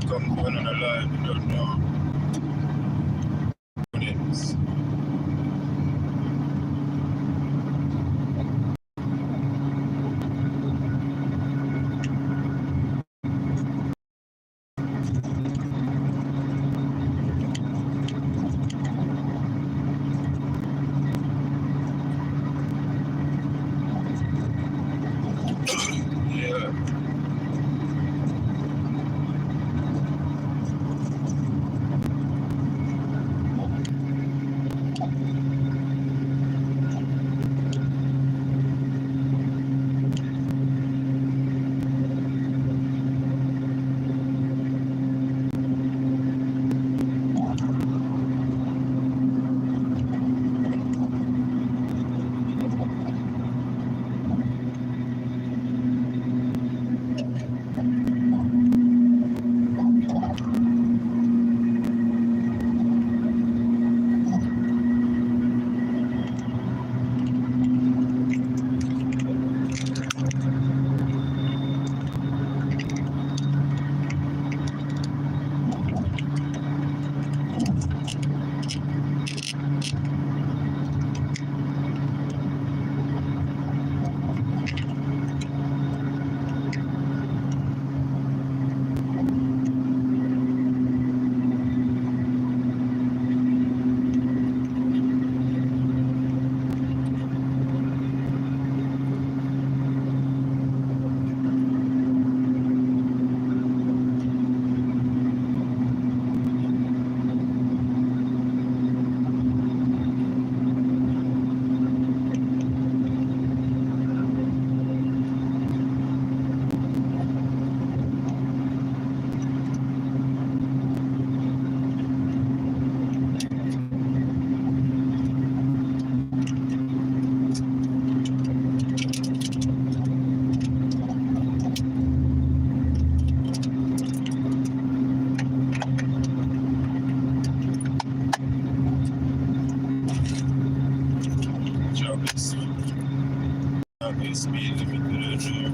come going on a line, you don't know. Yes. Yeah. Speed limit,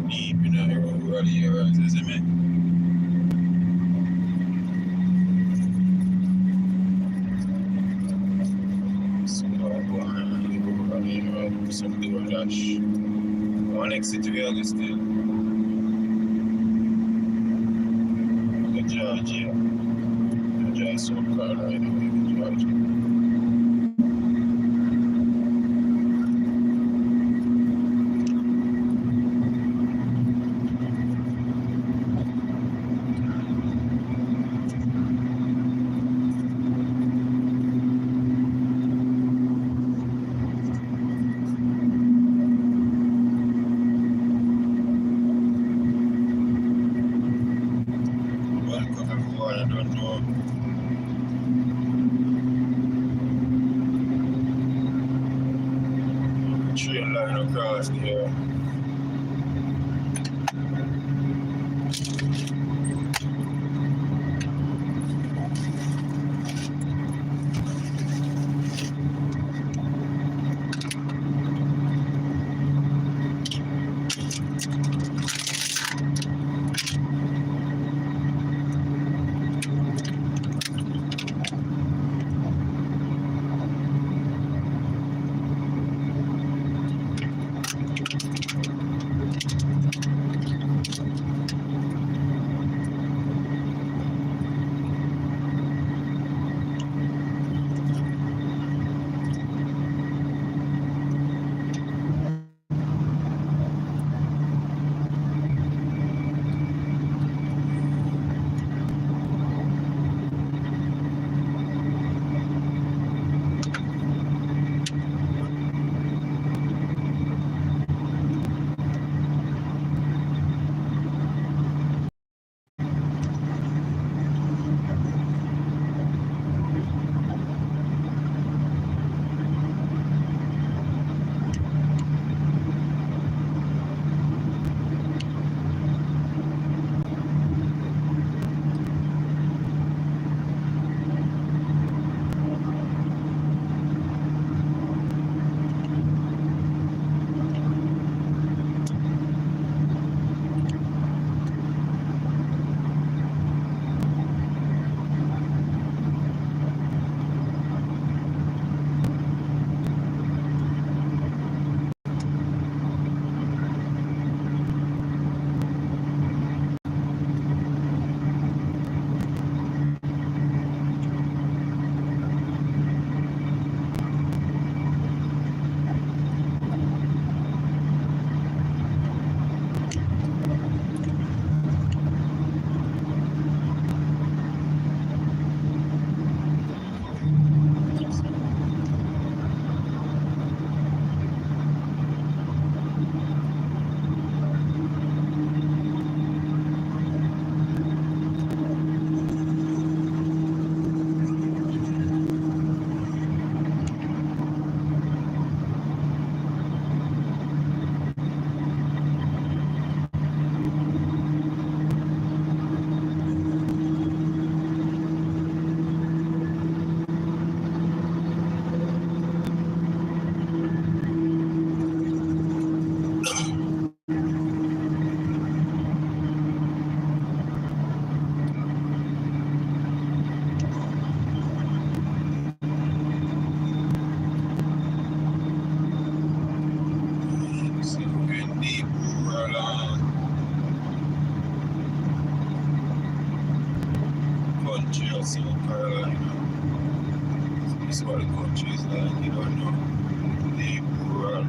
deep in everybody here, isn't it? Something like that. One exit to be honest, still. Georgia. Georgia, South Carolina, Georgia. Welcome everyone, I don't know. South Carolina. This is what the country is like, you don't know. The rural.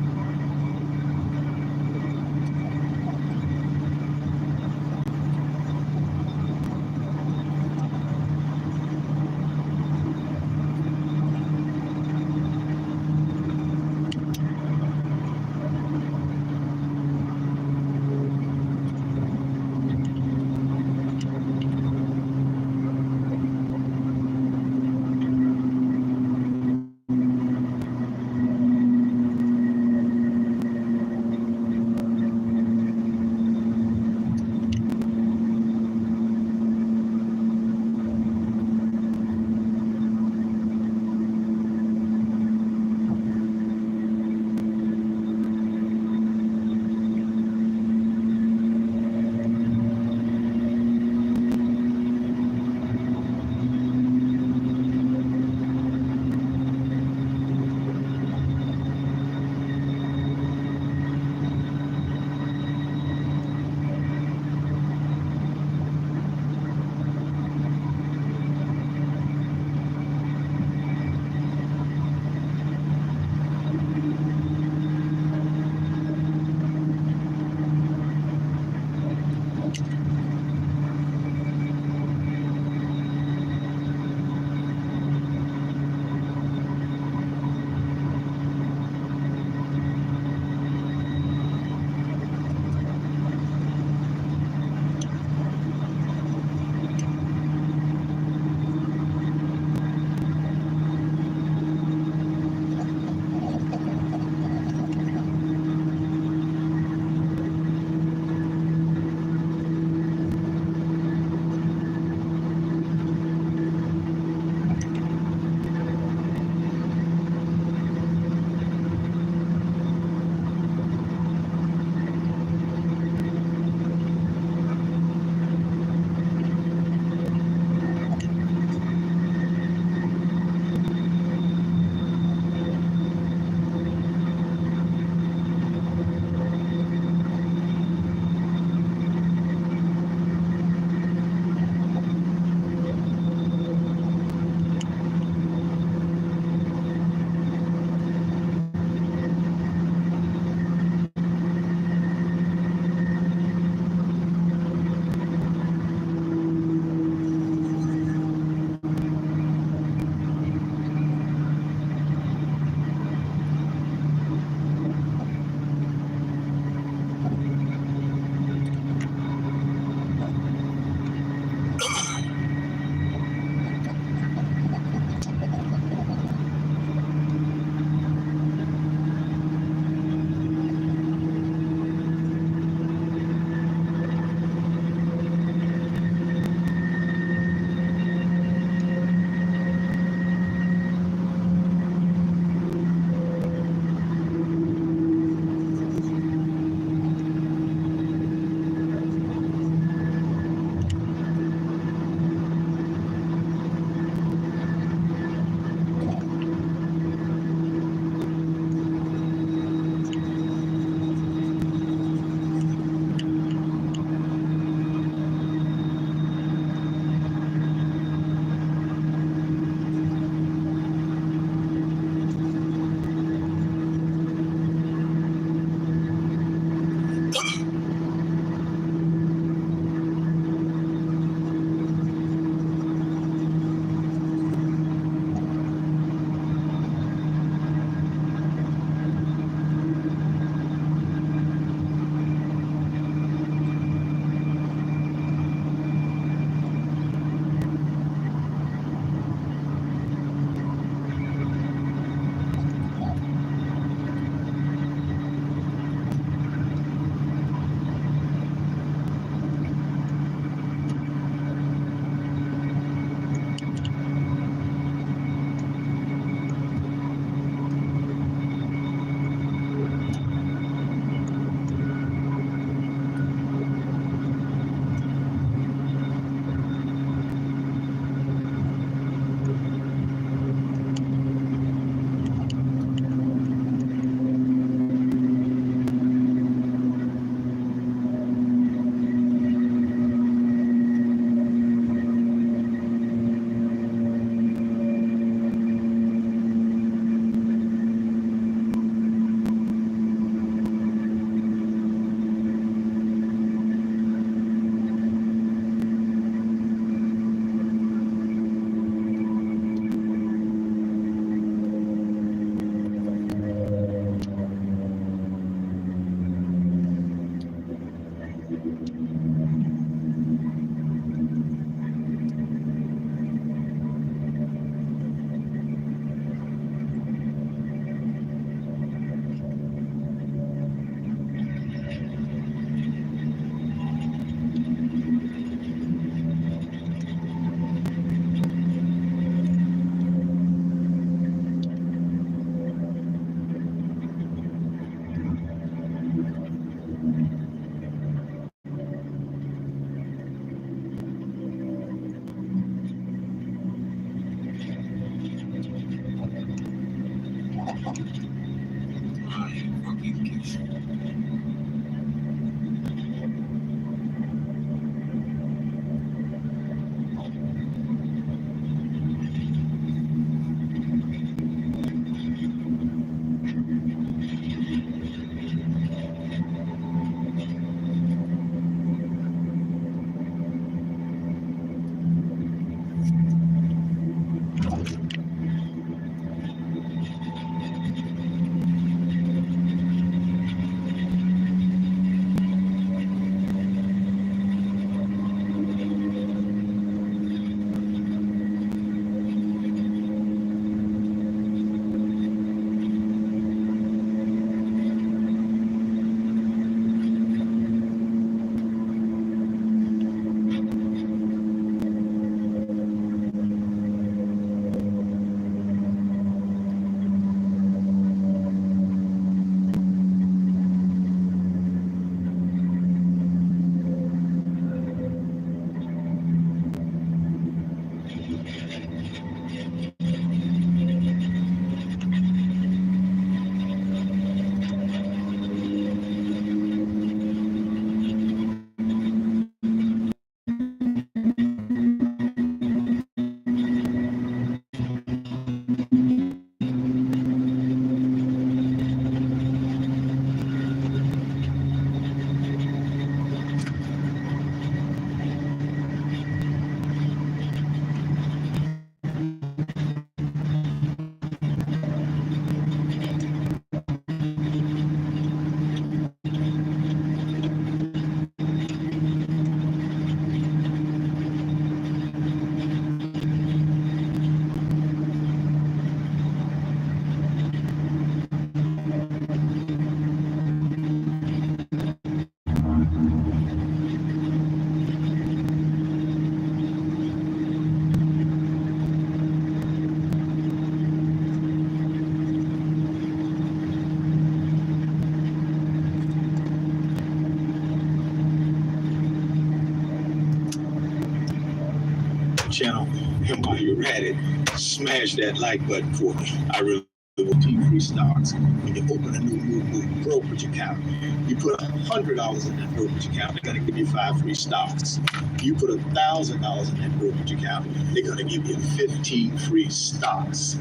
channel. And while you're at it, smash that like button for me. I really will. 15 free stocks. When you open a new Moo brokerage account, you put $100 in that brokerage account, they're going to give you 5 free stocks. You put $1,000 in that brokerage account, they're going to give you 15 free stocks.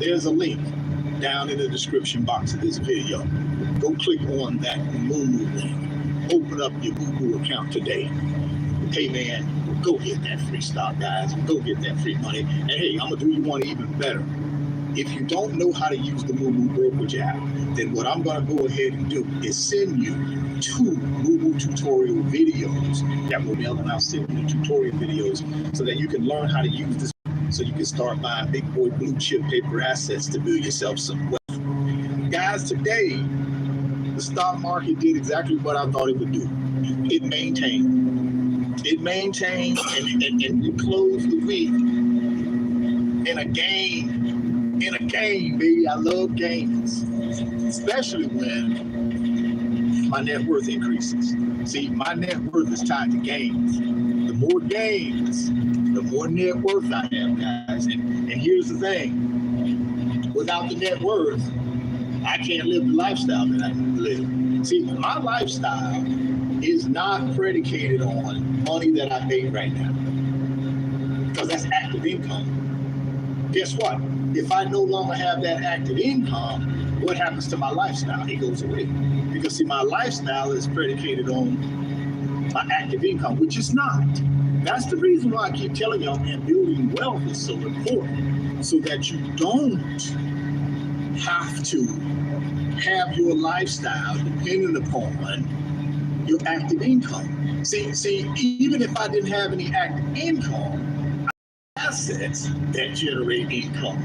There's a link down in the description box of this video. Go click on that Moo link. Open up your Moo account today. Hey man, go get that free stock, guys. Go get that free money. And hey, I'm gonna do you one even better. If you don't know how to use the Moo brokerage app, then what I'm gonna go ahead and do is send you 2 Moo tutorial videos that will be able to now send you the tutorial videos so that you can learn how to use this, so you can start buying big boy blue chip paper assets to build yourself some wealth. Guys, today the stock market did exactly what I thought it would do. It maintained. It maintained and we closed the week in a game. In a game, baby. I love games, especially when my net worth increases. See, my net worth is tied to games. The more games, the more net worth I have, guys. And here's the thing. Without the net worth, I can't live the lifestyle that I live. See, my lifestyle is not predicated on money that I make right now, because that's active income. Guess what? If I no longer have that active income, what happens to my lifestyle? It goes away. Because see, my lifestyle is predicated on my active income, which is not. That's the reason why I keep telling y'all, man, building wealth is so important, so that you don't have to have your lifestyle dependent upon your active income. See, even if I didn't have any active income, assets that generate income,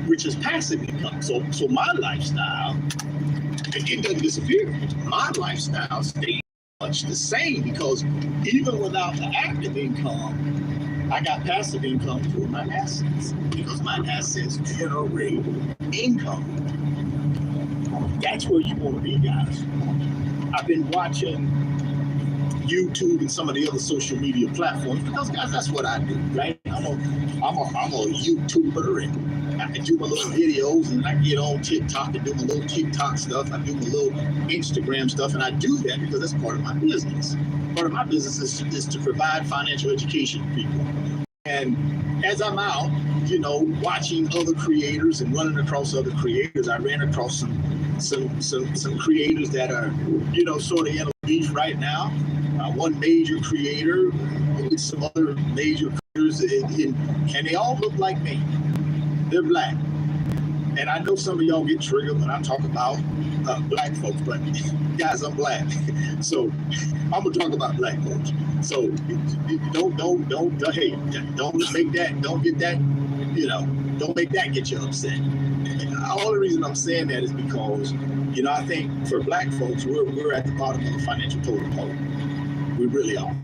which is passive income. So my lifestyle, it doesn't disappear. My lifestyle stays much the same, because even without the active income, I got passive income through my assets, because my assets generate income. That's where you want to be, guys. I've been watching YouTube and some of the other social media platforms, because guys, that's what I do, right? I'm a YouTuber, and I do my little videos, and I get on TikTok and do my little TikTok stuff. I do my little Instagram stuff, and I do that because that's part of my business. Part of my business is to provide financial education to people. And as I'm out, watching other creators and running across other creators, I ran across some creators that are, sort of in a beef right now. One major creator with some other major creators, and they all look like me. They're black. And I know some of y'all get triggered when I talk about black folks, but guys, I'm black. So I'm gonna talk about black folks. So don't make that get you upset. The only reason I'm saying that is because, I think for black folks, we're at the bottom of the financial totem pole. We really are.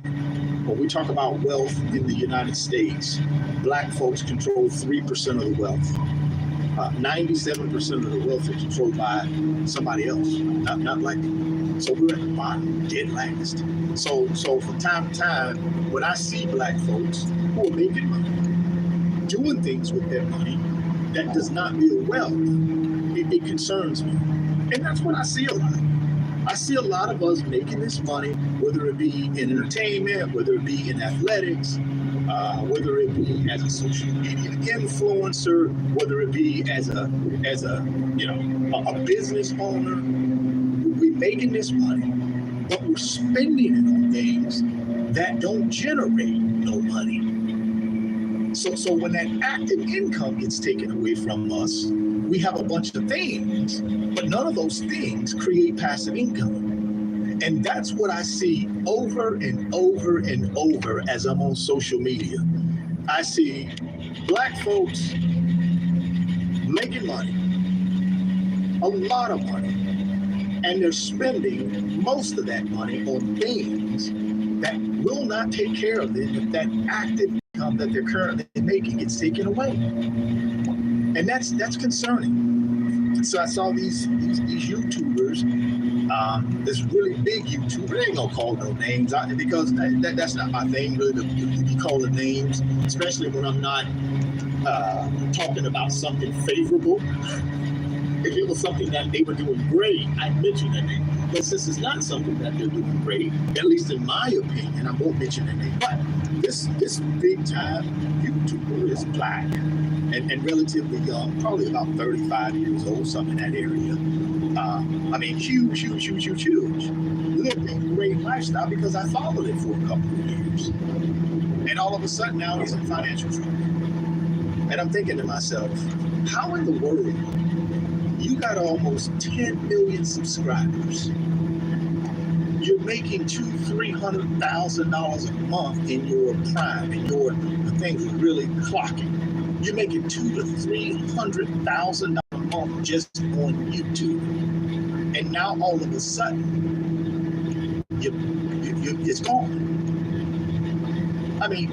When we talk about wealth in the United States, black folks control 3% of the wealth. 97% of the wealth is controlled by somebody else, not black people. So we're at the bottom, dead last. So from time to time, when I see black folks who are making money, doing things with their money that does not build wealth, it concerns me. And that's what I see a lot. I see a lot of us making this money, whether it be in entertainment, whether it be in athletics, whether it be as a social media influencer, whether it be as a business owner. We're making this money, but we're spending it on things that don't generate no money. So when that active income gets taken away from us, we have a bunch of things, but none of those things create passive income. And that's what I see over and over and over as I'm on social media. I see black folks making money, a lot of money, and they're spending most of that money on things that will not take care of them if that active income that they're currently making gets taken away. And that's concerning. So I saw these YouTubers, this really big YouTuber. I ain't gonna call no names because that's not my thing. Really, to be calling names, especially when I'm not talking about something favorable. If it was something that they were doing great, I'd mention their name. But since it's not something that they're doing great, at least in my opinion, I won't mention their name. But this big time YouTuber is black and relatively young, probably about 35 years old, something in that area. I mean, huge. Lived a great lifestyle because I followed it for a couple of years. And all of a sudden now he's in financial trouble. And I'm thinking to myself, how in the world you got almost 10 million subscribers? You're making $200,000-$300,000 a month in your prime, and your things really clocking. You're making $200,000 to $300,000 a month just on YouTube, and now all of a sudden, it's gone. I mean,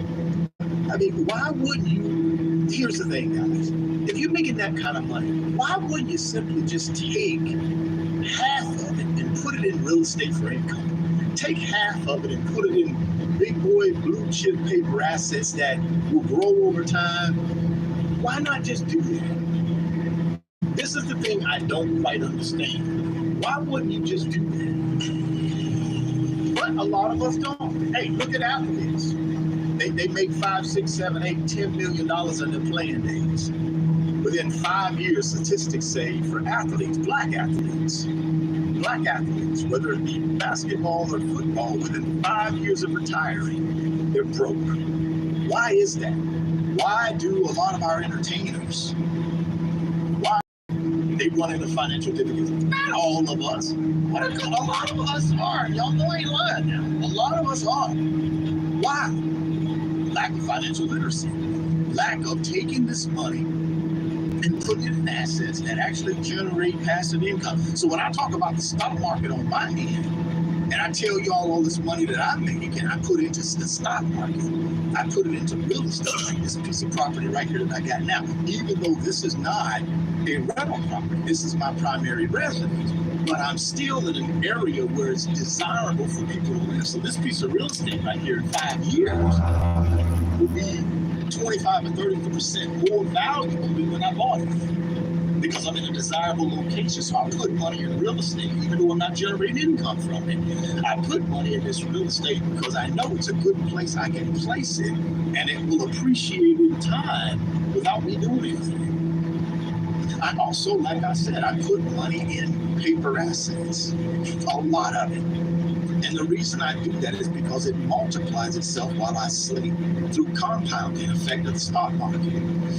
why wouldn't you? Here's the thing, guys. If you're making that kind of money, why wouldn't you simply just take half of it and put it in real estate for income? Take half of it and put it in big boy blue chip paper assets that will grow over time. Why not just do that? This is the thing I don't quite understand. Why wouldn't you just do that? But a lot of us don't. Hey, look at athletes. They make $5, $6, $7, $8, $10 million in their playing days. Within 5 years, statistics say for athletes, black athletes, whether it be basketball or football, within 5 years of retiring, they're broke. Why is that? Why do a lot of our entertainers, why they run into financial difficulties? Not all of us. But a lot of us are. Y'all know I ain't lying now. A lot of us are. Why? Lack of financial literacy. Lack of taking this money and putting it in assets that actually generate passive income. So when I talk about the stock market on my end, and I tell y'all all this money that I'm making, and I put it into the stock market, I put it into real estate, like this piece of property right here that I got now. Even though this is not a rental property, this is my primary residence, but I'm still in an area where it's desirable for people to live. So this piece of real estate right here in 5 years will be 25 and 30% more valuable than when I bought it, because I'm in a desirable location. So I put money in real estate, even though I'm not generating income from it. I put money in this real estate because I know it's a good place I can place it, and it will appreciate in time without me doing anything. I also, like I said, I put money in paper assets, a lot of it. And the reason I do that is because it multiplies itself while I sleep through compounding effect of the stock market.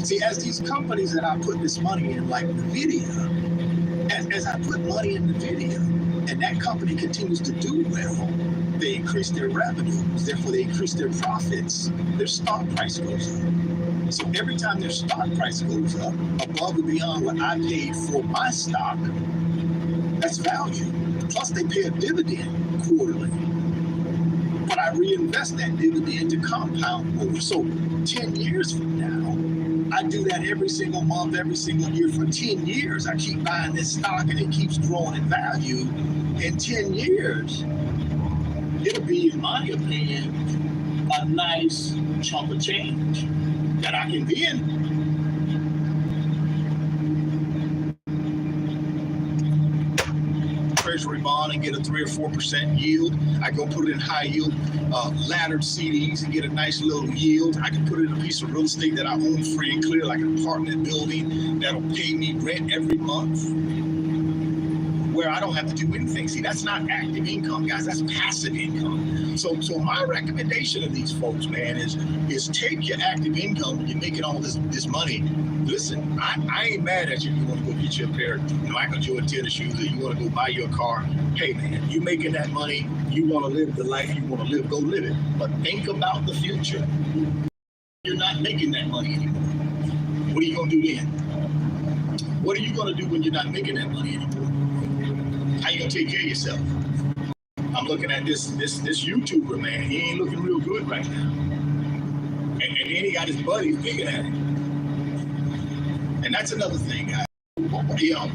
See, as these companies that I put this money in, like NVIDIA, as I put money in NVIDIA, and that company continues to do well, they increase their revenues, therefore they increase their profits, their stock price goes up. So every time their stock price goes up above and beyond what I paid for my stock, that's value. Plus they pay a dividend quarterly. But I reinvest that dividend to compound more. So 10 years from now, I do that every single month, every single year for 10 years. I keep buying this stock and it keeps growing in value. In 10 years, it'll be, in my opinion, a nice chunk of change that I can then treasury bond and get a 3 or 4% yield. I go put it in high yield laddered CDs and get a nice little yield. I can put it in a piece of real estate that I own free and clear, like an apartment building that'll pay me rent every month, where I don't have to do anything. See, that's not active income, guys. That's passive income. So my recommendation to these folks, man, is take your active income when you're making all this money. Listen, I ain't mad at you if you want to go get you a pair of Michael Jordan tennis shoes, or you want to go buy your car. Hey, man, you making that money, you want to live the life you want to live, go live it. But think about the future. You're not making that money anymore. What are you going to do then? What are you going to do when you're not making that money anymore? How you going to take care of yourself? I'm looking at this YouTuber, man. He ain't looking real good right now. And then he got his buddies digging at him. And that's another thing, guys.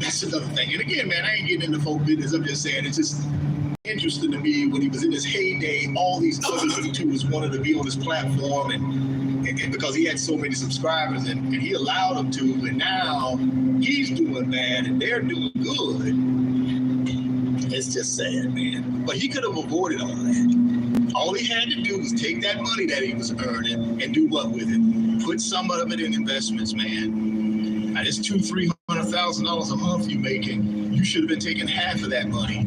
That's another thing. And again, man, I ain't getting into folk business. I'm just saying it's just interesting to me when he was in his heyday, all these other YouTubers wanted to be on his platform and because he had so many subscribers and he allowed them to, and now he's doing bad and they're doing good. It's just sad, man. But he could have avoided all that. All he had to do was take that money that he was earning and do what with it? Put some of it in investments, man. Now, it's $200,000-$300,000 a month you making. You should have been taking half of that money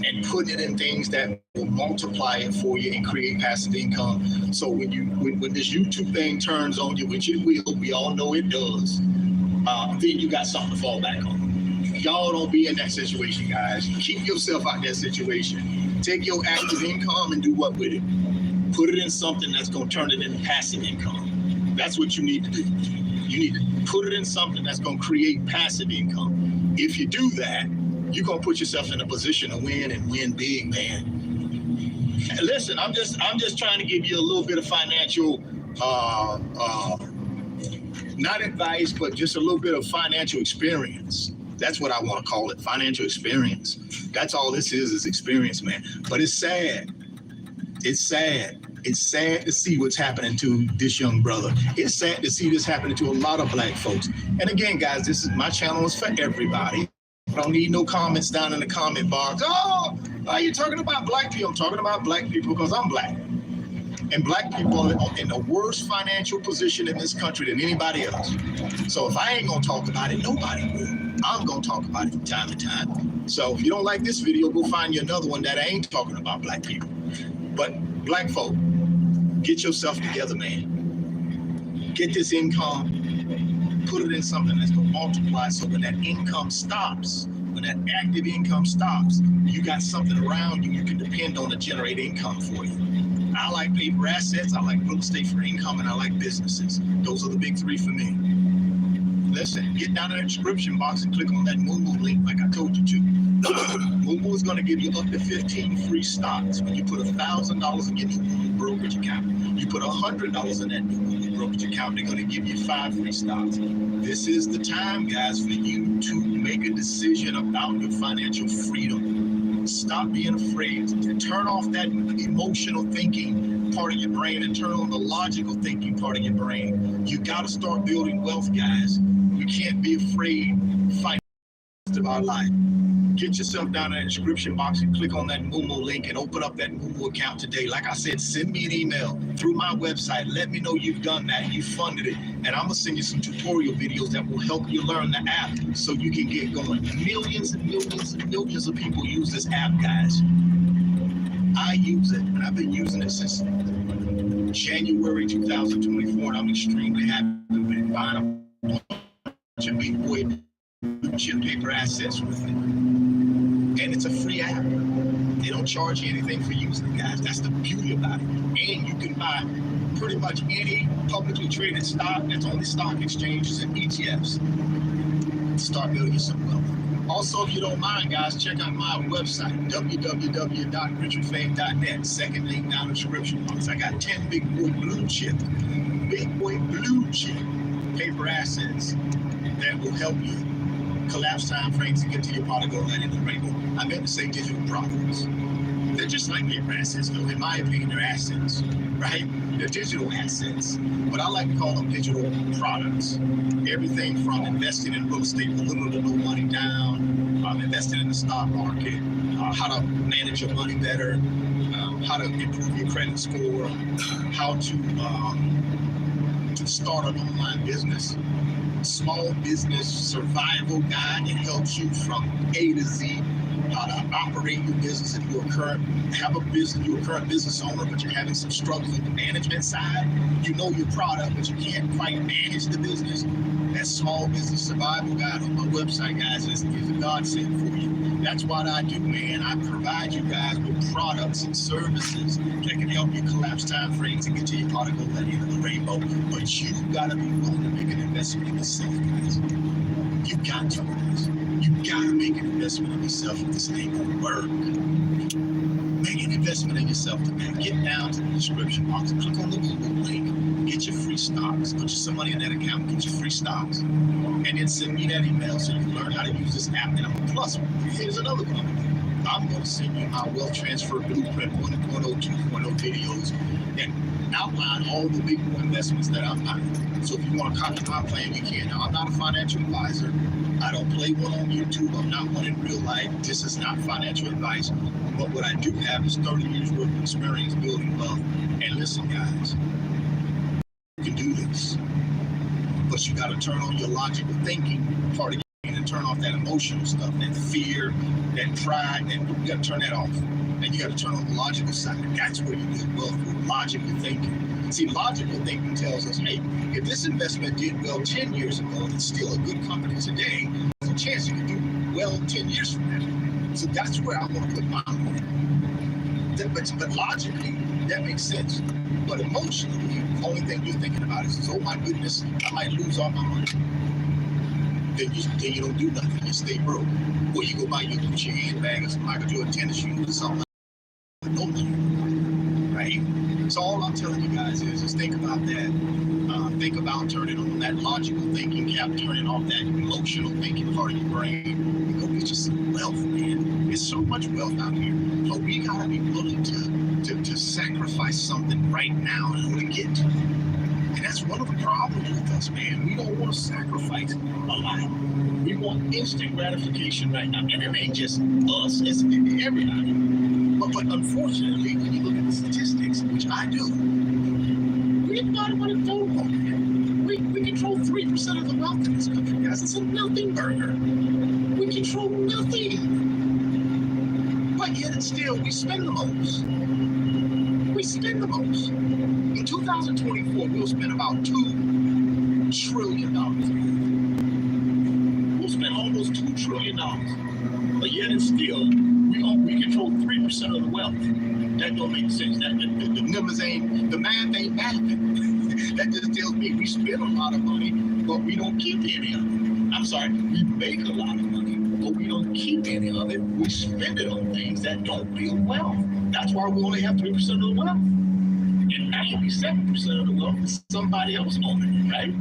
and putting it in things that will multiply it for you and create passive income. So when this YouTube thing turns on you, which it will, we all know it does, then you got something to fall back on. Y'all don't be in that situation, guys. Keep yourself out that situation. Take your active income and do what with it? Put it in something that's going to turn it into passive income. That's what you need to do. You need to put it in something that's going to create passive income. If you do that, you're going to put yourself in a position to win and win big, man. And listen, I'm just trying to give you a little bit of financial, not advice, but just a little bit of financial experience. That's what I want to call it, financial experience. That's all this is experience, man. But it's sad. It's sad. It's sad to see what's happening to this young brother. It's sad to see this happening to a lot of black folks. And again, guys, my channel is for everybody. I don't need no comments down in the comment box. Oh, are you talking about black people? I'm talking about black people because I'm black. And black people are in the worst financial position in this country than anybody else. So if I ain't gonna talk about it, nobody will. I'm gonna talk about it from time to time. So if you don't like this video, go find you another one that ain't talking about black people. But black folk, get yourself together, man. Get this income, put it in something that's gonna multiply, so when that income stops, when that active income stops, you got something around you you can depend on to generate income for you. I like paper assets, I like real estate for income, and I like businesses. Those are the big three for me. Listen, get down in the description box and click on that Moomoo link like I told you to. Moomoo is going to give you up to 15 free stocks when you put $1,000 in your Moomoo brokerage account. You put $100 in that Moomoo brokerage account, they're going to give you 5 free stocks. This is the time, guys, for you to make a decision about your financial freedom. Stop being afraid to turn off that emotional thinking part of your brain and turn on the logical thinking part of your brain. You got to start building wealth, guys. We can't be afraid to fight of our life. Get yourself down in the description box and click on that Moomoo link and open up that Moomoo account today. Like I said, send me an email through my website. Let me know you've done that, you funded it, and I'm gonna send you some tutorial videos that will help you learn the app so you can get going. Millions and millions and millions of people use this app, guys. I use it, and I've been using it since January 2024, and I'm extremely happy with it. Buying a bunch of big boy chip paper assets with it. And it's a free app. They don't charge you anything for using it, guys. That's the beauty about it. And you can buy pretty much any publicly traded stock that's on the stock exchanges and ETFs. Start building some wealth. Also, if you don't mind, guys, check out my website, www.richardfame.net. Second link down in the description box. I got 10 big boy blue chip paper assets that will help you collapse time frames to get to your pot of gold in the rainbow. I meant to say digital products. They're just like paper assets, though. In my opinion, they're assets, right? They're digital assets, but I like to call them digital products. Everything from investing in real estate with little to no money down, investing in the stock market, how to manage your money better, how to improve your credit score, how to start an online business. Small business survival guide that helps you from A to Z, how to operate your business. If you're a current business owner, but you're having some struggles with the management side, you know your product, but you can't quite manage the business. That small business survival guide on my website, guys, is a godsend for you. That's what I do, man. I provide you guys with products and services that can help you collapse time frames and get to your product at the end of the rainbow. But you gotta be willing to make an investment in yourself, guys. You got to, guys. You gotta make an investment in yourself if this ain't gonna work. Make an investment in yourself today. Get down to the description box, click on the Google link, get your free stocks, put some money in that account, get your free stocks, and then send me that email so you can learn how to use this app. And plus, here's another one. I'm going to send you my wealth transfer blueprint 1.0, 2.0 videos that outline all the big investments that I've done. So if you want to copy my plan, you can. Now, I'm not a financial advisor. I don't play one on YouTube. I'm not one in real life. This is not financial advice. But what I do have is 30 years worth of experience building wealth. And listen, guys, you can do this. But you got to turn on your logical thinking part of and turn off that emotional stuff, that fear, that pride, and you got to turn that off. And you got to turn on the logical side. That's where you build wealth with logical thinking. See, logical thinking tells us, hey, if this investment did well 10 years ago and it's still a good company today, there's a chance you can do well 10 years from now. So that's where I want to put my money. But logically, that makes sense. But emotionally, the only thing you're thinking about is, oh my goodness, I might lose all my money. Then you don't do nothing. You stay broke. Or you go buy your Gucci handbag or some Michael Jordan tennis shoes or something like no money, right? So all I'm telling you guys is think about that. Think about turning on that logical thinking cap, turning off that emotional thinking part of your brain, and go get you some wealth, man. There's so much wealth out here. But we gotta be willing to sacrifice something right now in order to get to it. And that's one of the problems with us, man. We don't want to sacrifice a lot. We want instant gratification right now. And it ain't just us, it's everybody. But unfortunately, when you look at the statistics, which I do, we everybody want to vote on it. We control 3% of the wealth in this country, guys. It's a nothing burger. We control nothing. But yet and still, we spend the most. We spend the most. In 2024, we'll spend about $2 trillion. We'll spend almost $2 trillion. But yet and still, we control 3% of the wealth. That don't make sense. The numbers ain't, the math ain't mathing. That just tells me we spend a lot of money, but we don't keep any of it. I'm sorry, we make a lot of money, but we don't keep any of it. We spend it on things that don't build wealth. That's why we only have 3% of the wealth. And 97% of the wealth is somebody else owning it, right?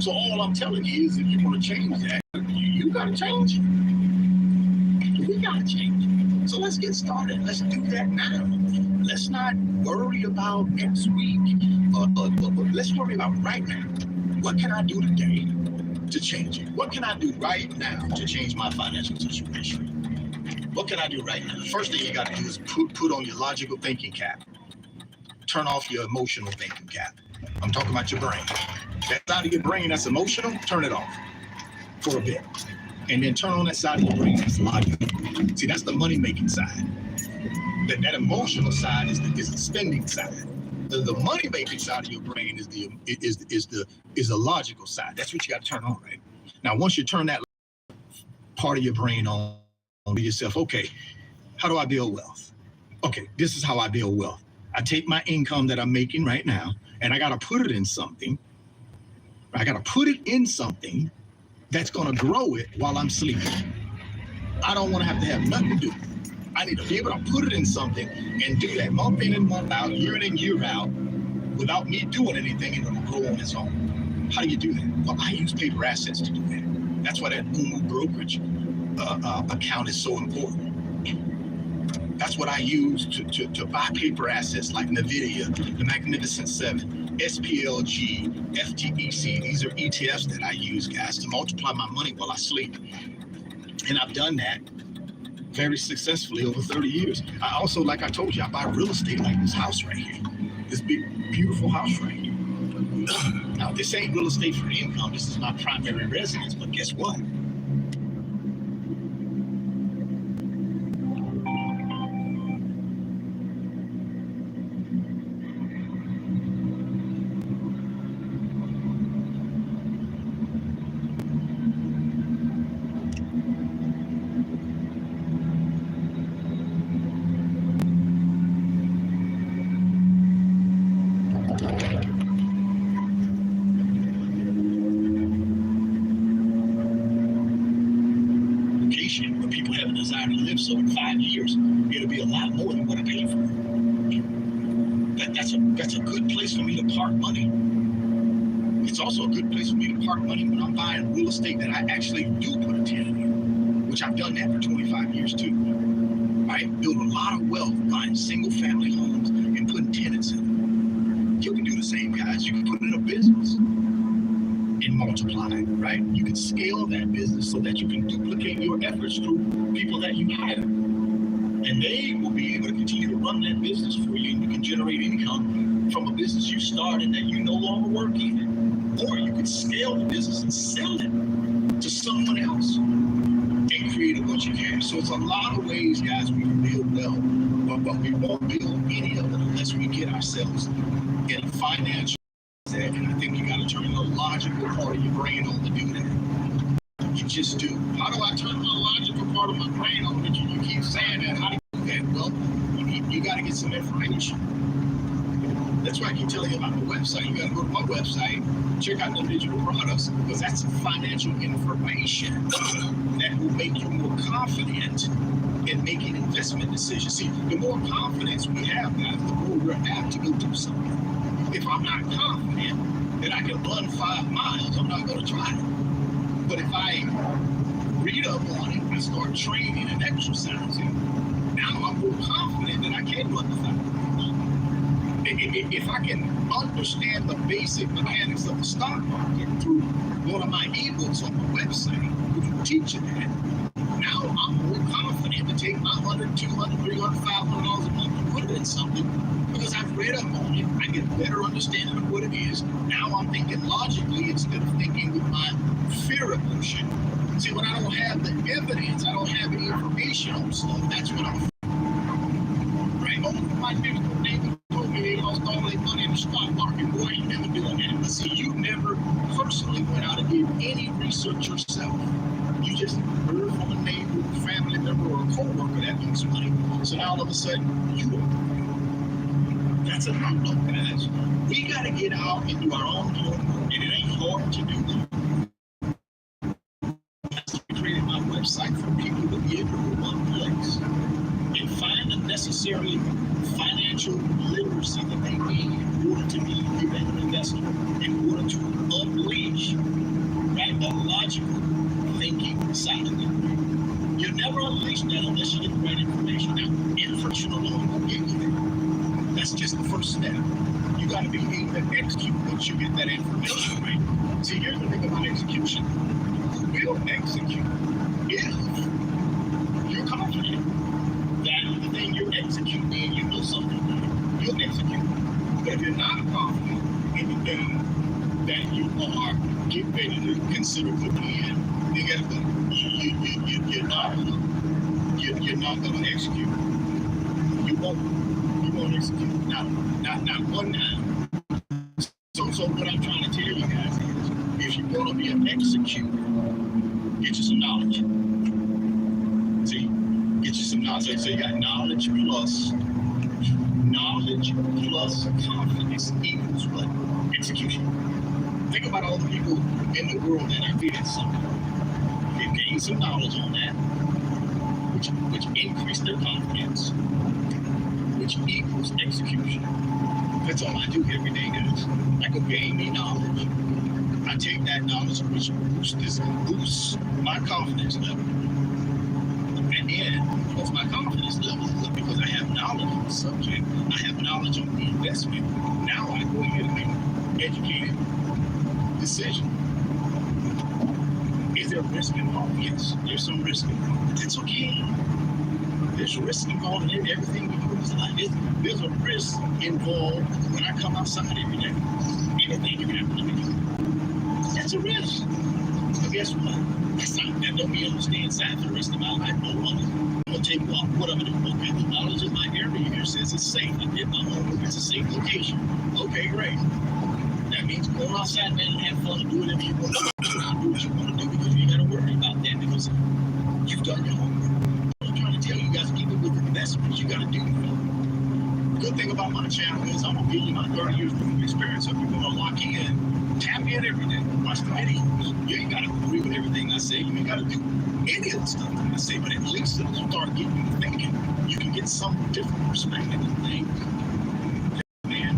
So all I'm telling you is if you want to change that, you got to change it. We got to change it. So let's get started. Let's do that now. Let's not worry about next week. Let's worry about right now. What can I do today to change it? What can I do right now to change my financial situation? What can I do right now? The first thing you got to do is put on your logical thinking cap. Turn off your emotional thinking cap. I'm talking about your brain. That side of your brain that's emotional, turn it off for a bit. And then turn on that side of your brain that's logical. See, that's the money-making side. That emotional side is the spending side. The money-making side of your brain is the logical side. That's what you got to turn on, right? Now, once you turn that part of your brain on to yourself, okay, how do I build wealth? Okay, this is how I build wealth. I take my income that I'm making right now, and I got to put it in something. I got to put it in something that's going to grow it while I'm sleeping. I don't want to have nothing to do. I need to be able to put it in something and do that month in and month out, year in and year out, without me doing anything, and it'll grow on its own. How do you do that? Well, I use paper assets to do that. That's why that Umu brokerage account is so important. That's what I use to buy paper assets like NVIDIA, the Magnificent Seven, SPLG, FTEC. These are ETFs that I use, guys, to multiply my money while I sleep. And I've done that very successfully over 30 years. I also, like I told you, I buy real estate like this house right here. This big, beautiful house right here. Now, this ain't real estate for income. This is my primary residence, but guess what? Where people have a desire to live, so in 5 years, it'll be a lot more than what I paid for. That's a good place for me to park money. It's also a good place for me to park money when I'm buying real estate that I actually do put a tenant in, which I've done that for 25 years too. Right? Build a lot of wealth buying single family homes and putting tenants in them. You can do the same, guys. You can put in a business and multiply, right? You can scale that business so that you can duplicate your efforts through people that you hire. And they will be able to continue to run that business for you, and you can generate income from a business you started that you no longer work in. Or you can scale the business and sell it to someone else and create a bunch of cash. So it's a lot of ways, guys, we can build wealth, but we won't build any of it unless we get ourselves in a financial set. And I think you got to turn the logical part of your brain on to do that. You just do. How do I turn the logical part of my brain on? That you keep saying that. How do you do that? Well, you got to get some information. That's why I keep telling you about the website. You got to go to my website, check out the digital products, because that's financial information that will make you more confident in making investment decisions. See, the more confidence we have, guys, the more we're apt to go do something. If I'm not confident that I can run 5 miles, I'm not going to try it. But if I read up on it, I start training and exercising, now I'm more confident that I can run the 5 miles. If I can understand the basic mechanics of the stock market through one of my ebooks on my website, which will teach you that, now I'm more confident to take my $100, $200, $300, $500 a month and put it in something because I've read up on it. I get a better understanding of what it is. Now I'm thinking logically instead of thinking with my fear emotion. See, when I don't have the evidence, I don't have any information on stuff, that's when I'm right. Most of my neighbors told me they lost all their money in the stock market. Boy, you never doing that. But see, you never personally went out and did any research yourself. You just heard from a neighbor, family member, or a co-worker that makes money. So now all of a sudden, you don't. That's a no-no, guys. We got to get out and do our own homework, and it ain't hard to do that. That's why I created my website for people to be able to go one place and find the necessary financial literacy that they need in order to be a better investor, in order to unleash, right, the logical thinking side of it. You'll never unleash that unless you get the right information. Now, information alone won't get you there. That's just the first step. You got to be able to execute once you get that information right. See, here's the thing about execution. You will execute if you're confident that the thing you're executing, you know something about it. You'll execute. But if you're not confident in the thing that you are getting ready to consider putting in, you're not going to execute. You won't execute. Not one time. So what I'm trying to tell you guys is, if you're going to be an executor, get you some knowledge. See, get you some knowledge. So you got knowledge plus confidence equals what? Execution. Think about all the people in the world that are doing something. They've gained some knowledge on that, which increased their confidence, which equals execution. That's all I do every day, guys. I go gain me knowledge. I take that knowledge, which boosts my confidence level. And then, once my confidence level is up, because I have knowledge on the subject, I have knowledge on the investment, now I go ahead and make an educated decision. Is there risk involved? Yes, there's some risk involved, but that's okay. There's risk involved in everything we do in this life. There's a risk involved when I come outside every day. Anything you can happen to me. That's a risk. But guess what? That don't mean I'm stay inside for the rest of my life. No money. I'm gonna take off. What I'm gonna do? Okay, the knowledge in my area here says it's safe. I did my homework. It's a safe location. Okay, great. That means go outside, man, and have fun and do whatever you want to do. Do what you want to do because you ain't gotta worry about that because you've done your homework. I'm trying to tell you guys, even with investments, you gotta do that. The good thing about my channel is I'm gonna give you my 30 years of experience. So if you're gonna lock in, tap in every day. Watch the videos. You ain't gotta agree with everything I say. You ain't gotta do any of the stuff that I say, but at least it'll start getting you thinking. You can get some different perspective of things. Man,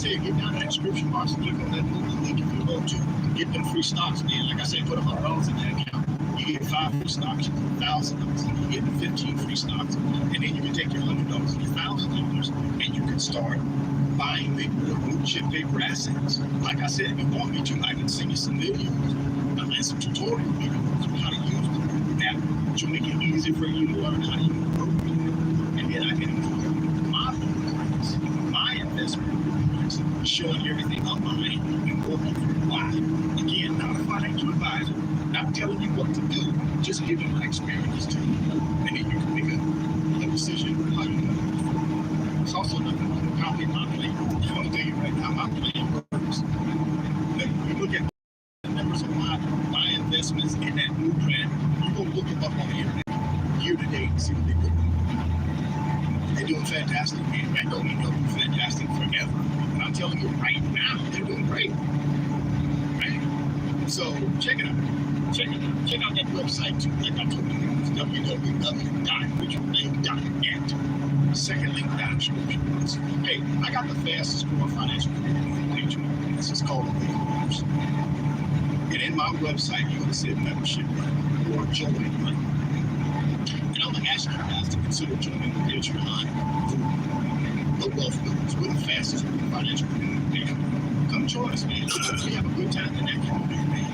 said, get down to that description box and click on that Google link if you want to. Get them free stocks, man. Like I said, put $100 in that account. You get 5 free stocks, you put $1,000, and you get 15 free stocks. And then you can take your $100 and your $1,000 and you can start buying the blue chip paper assets. Like I said, if you want me to, I can send you some videos and some tutorial videos on how to use that to make it easy for you to learn how to use broker. And then I can include my blueprints, my investment blueprints, showing everything up my lane and walking through why. Again, not a financial advisor, not telling you what to do, just giving my experience to you. And then you can make a decision on how you want to move forward. It's also nothing like a copy of my plan. I'm going to tell you right now, my plan works. When you look at the numbers of my investments in that blueprint, you're going to look them up on the internet year to date and see what they're doing. They're doing fantastic, man. That don't mean they'll do fantastic forever. But I'm telling you right now, they're doing great. Right? So check it out. Check out that website too. Like I told you, it's www.richardlane.net. Second link down in the description box. Hey, I got the fastest growing financial community on page 1. This is called the Leaders. And in my website, you're going to see a membership button or join button. And I'm going to ask you guys to consider joining the Patreon group, the Wealth Builders. We're the fastest growing financial community. Come join us, man. We have a good time in that community, man.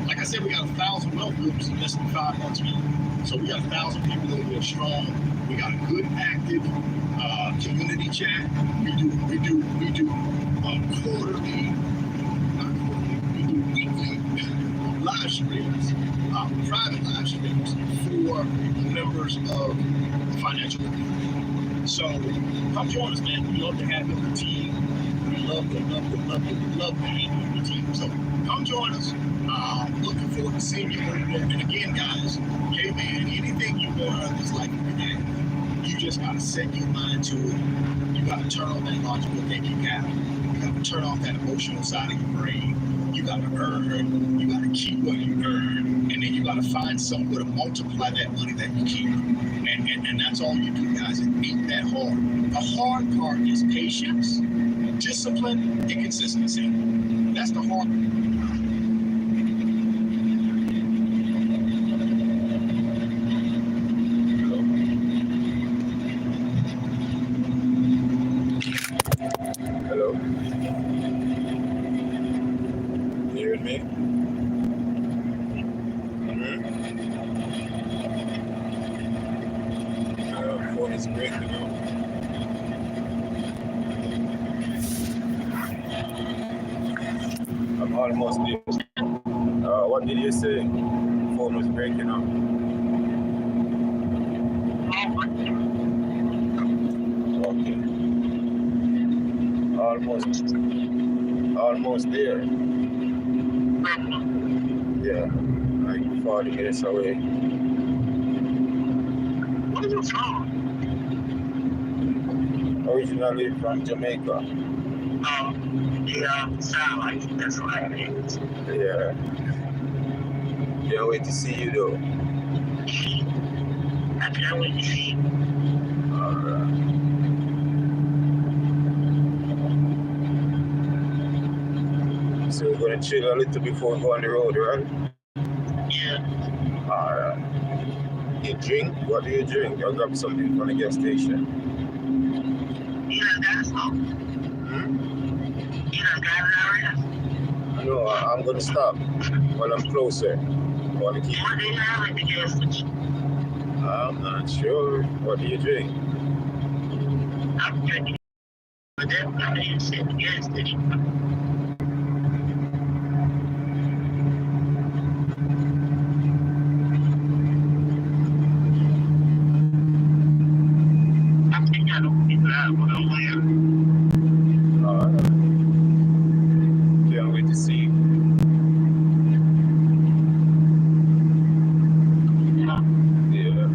Like I said, we got 1,000 wealth groups in less than 5 months, man. So we got 1,000 people over there strong. We got a good, active community chat. We do quarterly, we do weekly live streams, private live streams for members of the financial community. So come join us, man. We love to have you on the team. We love to have you on the team. So come join us. Looking forward to seeing you over there. And again, guys, hey man, anything you learn is like that. You just gotta set your mind to it. You gotta turn on that logical thinking cap. You gotta turn off that emotional side of your brain. You gotta earn. You gotta keep what you earn, and then you gotta find some way to multiply that money that you keep. And that's all you do, guys. It ain't that hard. The hard part is patience, discipline, and consistency. That's the hard part. I'm almost there. What did you say? Phone was breaking up. Okay. Almost there. Yeah, like 40 minutes away. What is your song? Originally from Jamaica. Yeah, sound like that's what it is. Yeah. Can't wait to see you though. I can't wait to see you. Alright. So we're gonna chill a little before we go on the road, right? Yeah. Alright. You drink? What do you drink? I'll grab something from the gas station. You done got some? You done got it already? No, I'm gonna stop when I'm closer. I want to keep. What do you have at the gas station? I'm not sure. What do you drink? I'm drinking. But that's not the shit at the gas station. I think I don't get that what I'm wearing. Alright. Can't wait to see you. Yeah.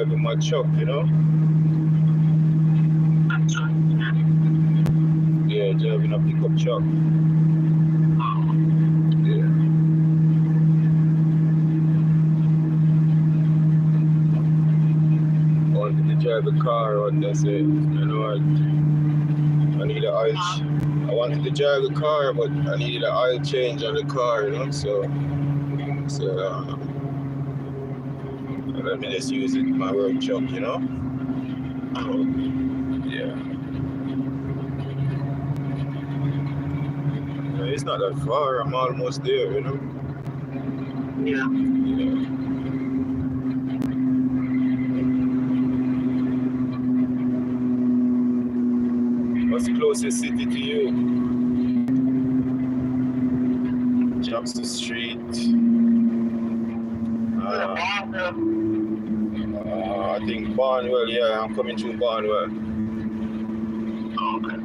driving my truck, you know? I'm trying to. Yeah, driving a pickup truck. Oh, Yeah. I wanted to drive a car out, that's it. You know what? I need an oil. I wanted to drive a car, but I needed an oil change on the car, you know? So let me just use it my work truck, you know? Yeah. It's not that far. I'm almost there, you know? yeah. Yeah. What's the closest city to you? Jackson Street. I think Barnwell, yeah, I'm coming through Barnwell. Okay.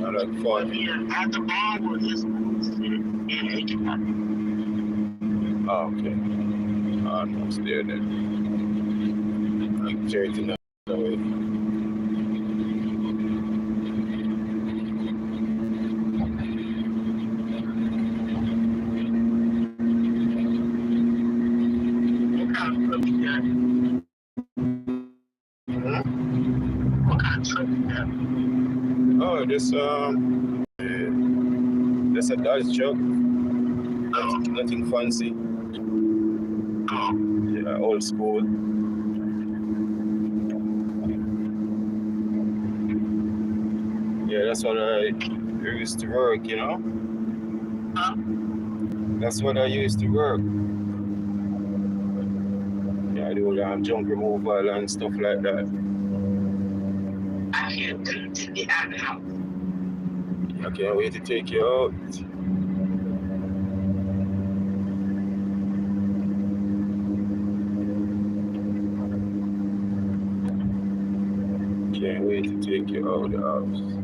I like fun. Yeah, at the bar is in H1. Oh, okay. Almost there then. Like 30 minutes away. What kind of truck you got? What kind of truck you got? Oh, this that's a Dodge truck. Nothing fancy. Oh, Yeah, old school. Yeah, that's what I used to work, you know? huh? That's what I used to work. Yeah, I do junk removal and stuff like that. I can't wait to get out of the house. I can't wait to take you out. Can't wait to take you out of the house.